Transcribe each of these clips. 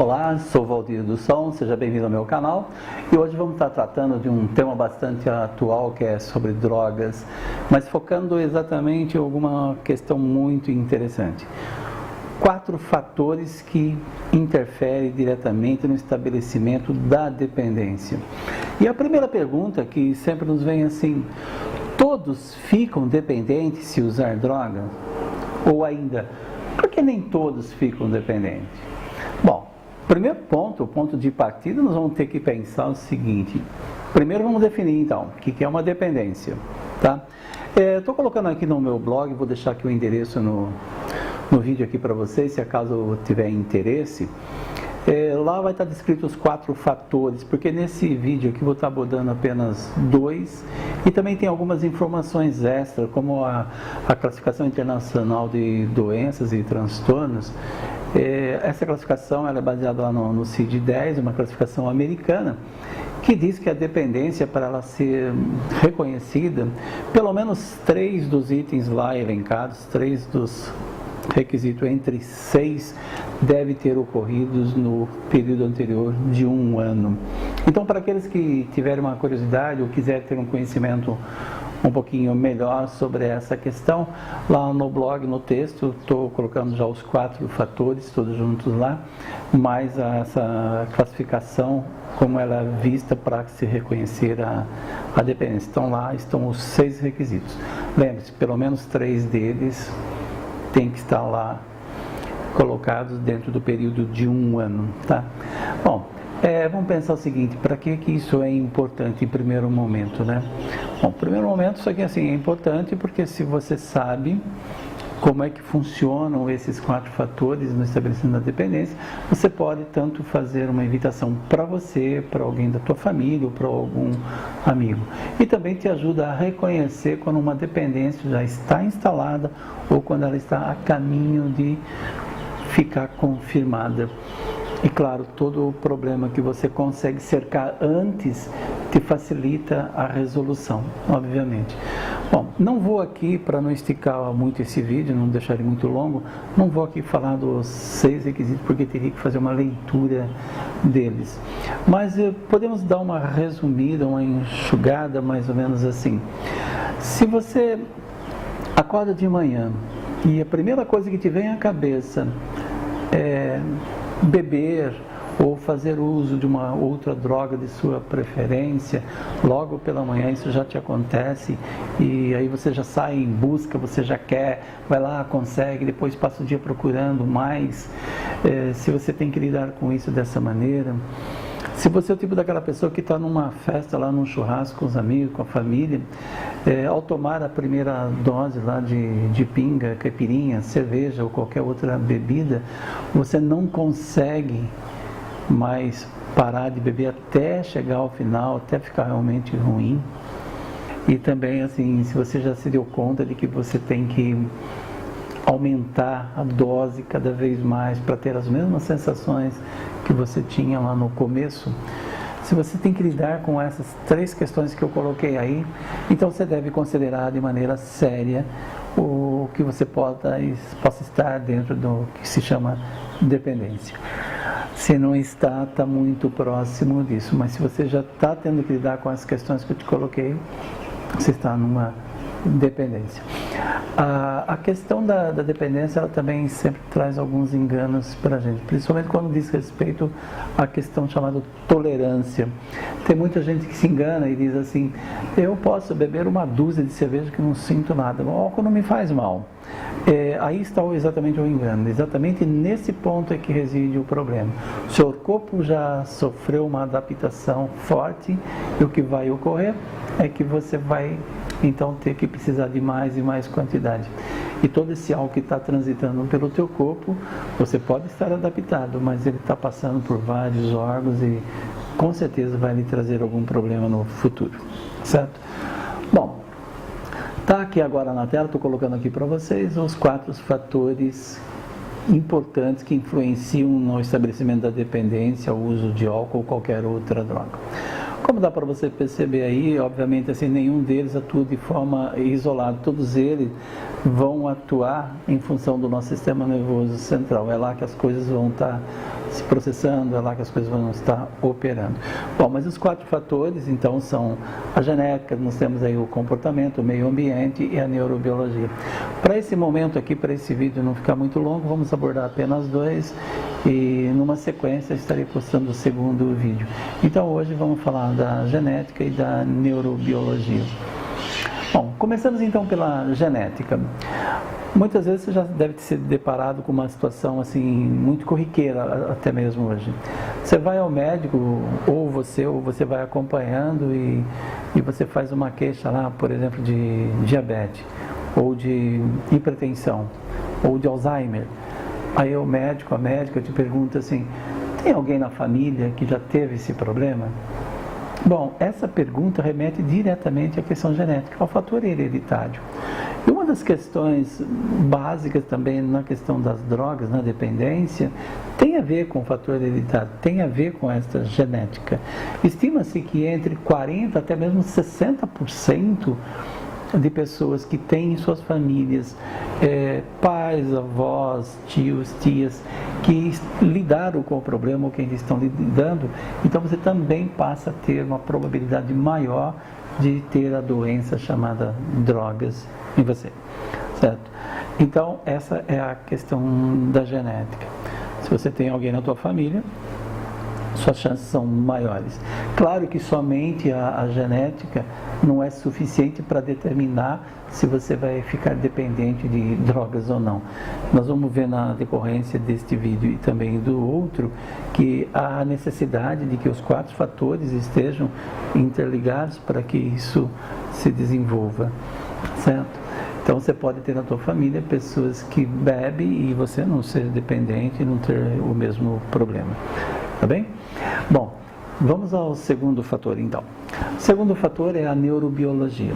Olá, sou Valdir do Som, seja bem-vindo ao meu canal e hoje vamos estar tratando de um tema bastante atual que é sobre drogas, mas focando exatamente em alguma questão muito interessante. 4 fatores que interferem diretamente no estabelecimento da dependência. E a primeira pergunta que sempre nos vem assim: todos ficam dependentes se usar droga? Ou ainda, por que nem todos ficam dependentes? Bom, primeiro ponto, o ponto de partida, nós vamos ter que pensar o seguinte. Primeiro vamos definir então, o que é uma dependência, tá? Estou colocando aqui no meu blog, vou deixar aqui o endereço no vídeo aqui para vocês, se acaso tiver interesse. Lá vai estar descrito os 4 fatores, porque nesse vídeo aqui vou estar abordando apenas 2 e também tem algumas informações extras, como a classificação internacional de doenças e transtornos. Essa classificação ela é baseada lá no CID-10, uma classificação americana, que diz que a dependência, para ela ser reconhecida, pelo menos 3 dos itens lá elencados, 3 dos requisitos entre 6 deve ter ocorridos no período anterior de 1 ano. Então, para aqueles que tiverem uma curiosidade ou quiserem ter um conhecimento um pouquinho melhor sobre essa questão, lá no blog, no texto, estou colocando já os 4 fatores todos juntos lá, mais essa classificação, como ela é vista para se reconhecer a dependência. Então lá estão os 6 requisitos. Lembre-se, pelo menos 3 deles tem que estar lá colocados dentro do período de 1 ano, tá? Bom, vamos pensar o seguinte: para que isso é importante em primeiro momento, né? Bom, em primeiro momento isso aqui assim, é importante porque se você sabe como é que funcionam esses 4 fatores no estabelecimento da dependência, você pode tanto fazer uma evitação para você, para alguém da tua família ou para algum amigo. E também te ajuda a reconhecer quando uma dependência já está instalada ou quando ela está a caminho de ficar confirmada. E claro, todo o problema que você consegue cercar antes te facilita a resolução, obviamente. Bom, não vou aqui, para não esticar muito esse vídeo, não deixar ele muito longo, não vou aqui falar dos 6 requisitos, porque teria que fazer uma leitura deles. Mas podemos dar uma resumida, uma enxugada, mais ou menos assim. Se você acorda de manhã e a primeira coisa que te vem à cabeça é beber ou fazer uso de uma outra droga de sua preferência, logo pela manhã isso já te acontece e aí você já sai em busca, você já quer, vai lá, consegue, depois passa o dia procurando mais. Se você tem que lidar com isso dessa maneira, se você é o tipo daquela pessoa que está numa festa lá, num churrasco com os amigos, com a família, ao tomar a primeira dose lá de pinga, caipirinha, cerveja ou qualquer outra bebida, você não consegue mais parar de beber até chegar ao final, até ficar realmente ruim. E também, assim, se você já se deu conta de que você tem que aumentar a dose cada vez mais para ter as mesmas sensações que você tinha lá no começo, se você tem que lidar com essas 3 questões que eu coloquei aí, então você deve considerar de maneira séria o que você possa estar dentro do que se chama dependência. Se não está muito próximo disso, mas se você já está tendo que lidar com as questões que eu te coloquei, você está numa dependência. A questão da dependência, ela também sempre traz alguns enganos para a gente, principalmente quando diz respeito à questão chamada tolerância. Tem muita gente que se engana e diz assim: eu posso beber uma dúzia de cerveja que não sinto nada, o álcool não me faz mal. Aí está exatamente o engano, exatamente nesse ponto é que reside o problema. O seu corpo já sofreu uma adaptação forte e o que vai ocorrer é que você vai então ter que precisar de mais e mais quantidade. E todo esse álcool que está transitando pelo teu corpo, você pode estar adaptado, mas ele está passando por vários órgãos e com certeza vai lhe trazer algum problema no futuro, certo? Bom, está aqui agora na tela, estou colocando aqui para vocês os 4 fatores importantes que influenciam no estabelecimento da dependência, o uso de álcool ou qualquer outra droga. Como dá para você perceber aí, obviamente assim, nenhum deles atua de forma isolada, todos eles vão atuar em função do nosso sistema nervoso central, é lá que as coisas vão estar se processando, é lá que as coisas vão estar operando. Bom, mas os 4 fatores, então, são a genética, nós temos aí o comportamento, o meio ambiente e a neurobiologia. Para esse momento aqui, para esse vídeo não ficar muito longo, vamos abordar apenas 2 e numa sequência estarei postando o segundo vídeo. Então hoje vamos falar da genética e da neurobiologia. Bom, começamos então pela genética. Muitas vezes você já deve ter se deparado com uma situação assim muito corriqueira, até mesmo hoje. Você vai ao médico, ou você vai acompanhando e você faz uma queixa lá, por exemplo, de diabetes, ou de hipertensão, ou de Alzheimer. Aí o médico, a médica te pergunta assim, tem alguém na família que já teve esse problema? Bom, essa pergunta remete diretamente à questão genética, ao fator hereditário. E uma das questões básicas também na questão das drogas, na dependência, tem a ver com o fator hereditário, tem a ver com essa genética. Estima-se que entre 40% até mesmo 60% de pessoas que têm em suas famílias pais, avós, tios, tias que lidaram com o problema ou que ainda estão lidando, então você também passa a ter uma probabilidade maior de ter a doença chamada drogas em você, certo? Então essa é a questão da genética. Se você tem alguém na tua família, suas chances são maiores. Claro que somente a genética não é suficiente para determinar se você vai ficar dependente de drogas ou não. Nós vamos ver na decorrência deste vídeo e também do outro que há necessidade de que os 4 fatores estejam interligados para que isso se desenvolva, certo? Então você pode ter na tua família pessoas que bebem e você não ser dependente e não ter o mesmo problema. Tá bem? Bom, vamos ao segundo fator então. O segundo fator é a neurobiologia.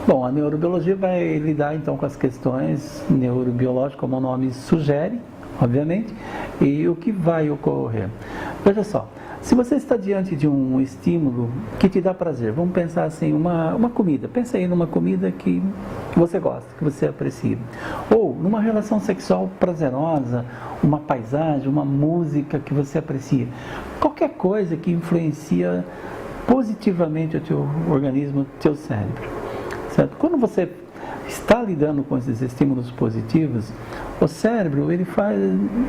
Bom, a neurobiologia vai lidar então com as questões neurobiológicas, como o nome sugere, obviamente, e o que vai ocorrer. Veja só, se você está diante de um estímulo que te dá prazer, vamos pensar assim, uma comida, pensa aí numa comida que você gosta, que você aprecia, ou numa relação sexual prazerosa, uma paisagem, uma música que você aprecia, qualquer coisa que influencia positivamente o teu organismo, o teu cérebro, certo? Quando você está lidando com esses estímulos positivos, o cérebro ele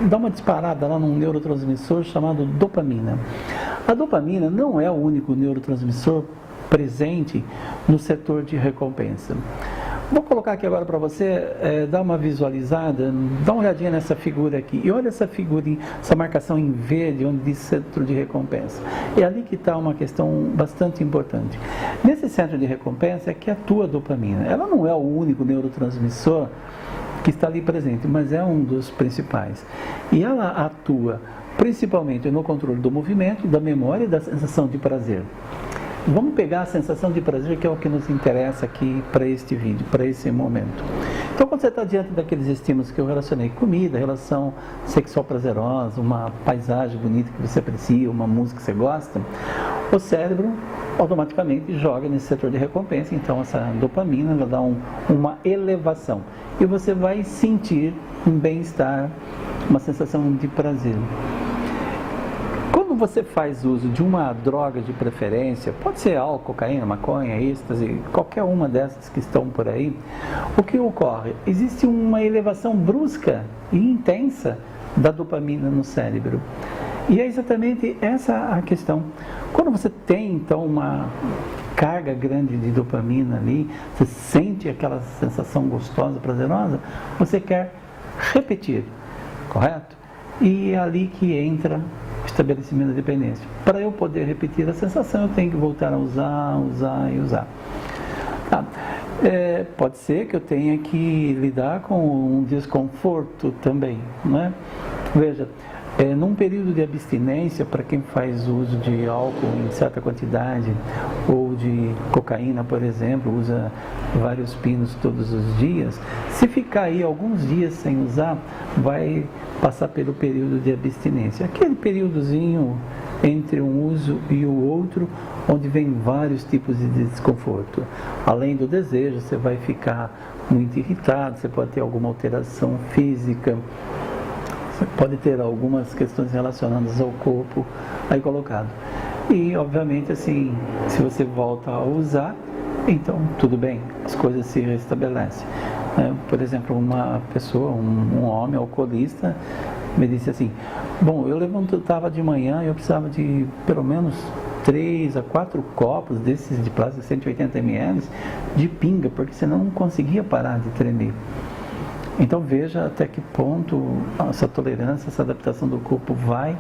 dá uma disparada lá num neurotransmissor chamado dopamina. A dopamina não é o único neurotransmissor presente no setor de recompensa. Vou colocar aqui agora para você dar uma visualizada, dá uma olhadinha nessa figura aqui. E olha essa figurinha, essa marcação em verde, onde diz centro de recompensa. É ali que está uma questão bastante importante. Nesse centro de recompensa é que atua a dopamina. Ela não é o único neurotransmissor que está ali presente, mas é um dos principais. E ela atua principalmente no controle do movimento, da memória e da sensação de prazer. Vamos pegar a sensação de prazer, que é o que nos interessa aqui para este vídeo, para esse momento. Então, quando você está diante daqueles estímulos que eu relacionei, comida, relação sexual prazerosa, uma paisagem bonita que você aprecia, uma música que você gosta, o cérebro automaticamente joga nesse setor de recompensa, então essa dopamina ela dá uma elevação e você vai sentir um bem-estar, uma sensação de prazer. Quando você faz uso de uma droga de preferência, pode ser álcool, cocaína, maconha, êxtase, qualquer uma dessas que estão por aí, o que ocorre? Existe uma elevação brusca e intensa da dopamina no cérebro. E é exatamente essa a questão. Quando você tem, então, uma carga grande de dopamina ali, você sente aquela sensação gostosa, prazerosa, você quer repetir, correto? E é ali que entra o estabelecimento da dependência. Para eu poder repetir a sensação, eu tenho que voltar a usar e usar. Tá. Pode ser que eu tenha que lidar com um desconforto também, né? Veja, num período de abstinência, para quem faz uso de álcool em certa quantidade, ou de cocaína, por exemplo, usa vários pinos todos os dias, se ficar aí alguns dias sem usar, vai passar pelo período de abstinência. Aquele períodozinho entre um uso e o outro, onde vem vários tipos de desconforto. Além do desejo, você vai ficar muito irritado, você pode ter alguma alteração física, pode ter algumas questões relacionadas ao corpo aí colocado. E, obviamente, assim, se você volta a usar, então tudo bem, as coisas se restabelecem. Por exemplo, uma pessoa, um homem alcoolista, me disse assim: bom, eu levantava de manhã e eu precisava de pelo menos 3 a 4 copos desses de plástico 180 ml de pinga, porque senão não conseguia parar de tremer. Então veja até que ponto essa tolerância, essa adaptação do corpo vai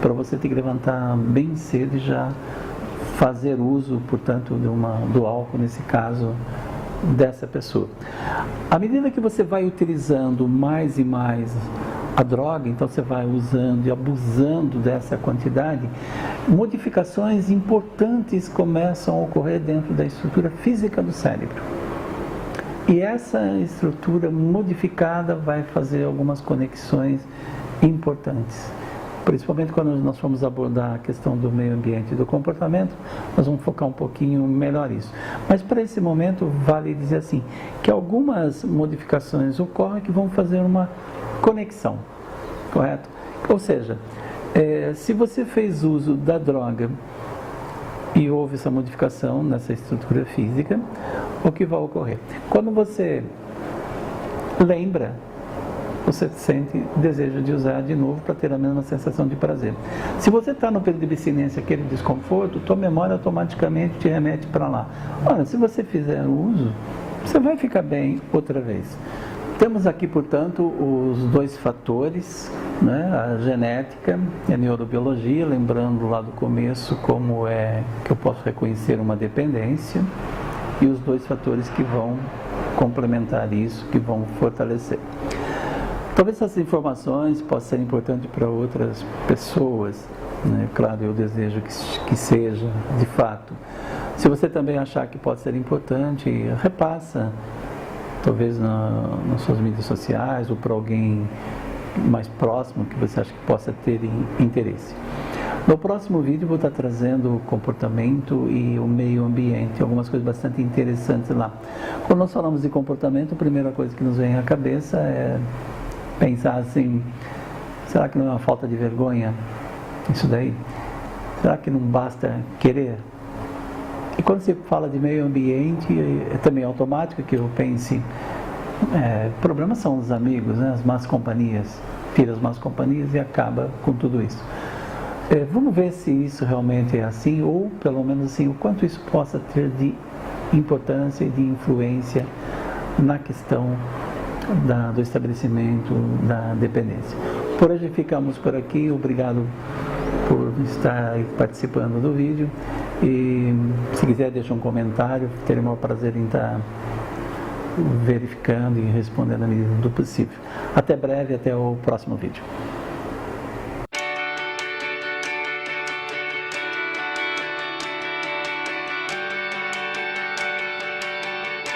para você ter que levantar bem cedo e já fazer uso, portanto, do álcool, nesse caso, dessa pessoa. À medida que você vai utilizando mais e mais a droga, então você vai usando e abusando dessa quantidade, modificações importantes começam a ocorrer dentro da estrutura física do cérebro. E essa estrutura modificada vai fazer algumas conexões importantes. Principalmente quando nós formos abordar a questão do meio ambiente e do comportamento, nós vamos focar um pouquinho melhor isso. Mas para esse momento, vale dizer assim, que algumas modificações ocorrem que vão fazer uma conexão, correto? Ou seja, se você fez uso da droga e houve essa modificação nessa estrutura física, o que vai ocorrer? Quando você lembra, você sente desejo de usar de novo para ter a mesma sensação de prazer. Se você está no período de abstinência, aquele desconforto, tua memória automaticamente te remete para lá. Olha, se você fizer uso, você vai ficar bem outra vez. Temos aqui, portanto, os dois fatores, a genética e a neurobiologia, lembrando lá do começo como é que eu posso reconhecer uma dependência, e os dois fatores que vão complementar isso, que vão fortalecer. Talvez essas informações possam ser importantes para outras pessoas, Claro, eu desejo que seja, de fato. Se você também achar que pode ser importante, repassa, talvez nas suas mídias sociais ou para alguém mais próximo que você acha que possa ter interesse. No próximo vídeo vou estar trazendo o comportamento e o meio ambiente, algumas coisas bastante interessantes lá. Quando nós falamos de comportamento, a primeira coisa que nos vem à cabeça é pensar assim, será que não é uma falta de vergonha isso daí? Será que não basta querer? E quando se fala de meio ambiente, é também automático que eu pense, problemas são os amigos, as más companhias, tira as más companhias e acaba com tudo isso. Vamos ver se isso realmente é assim, ou pelo menos assim, o quanto isso possa ter de importância e de influência na questão do estabelecimento da dependência. Por hoje ficamos por aqui, obrigado por estar participando do vídeo, e se quiser deixar um comentário, terei o maior prazer em estar verificando e respondendo na medida do possível. Até breve, até o próximo vídeo.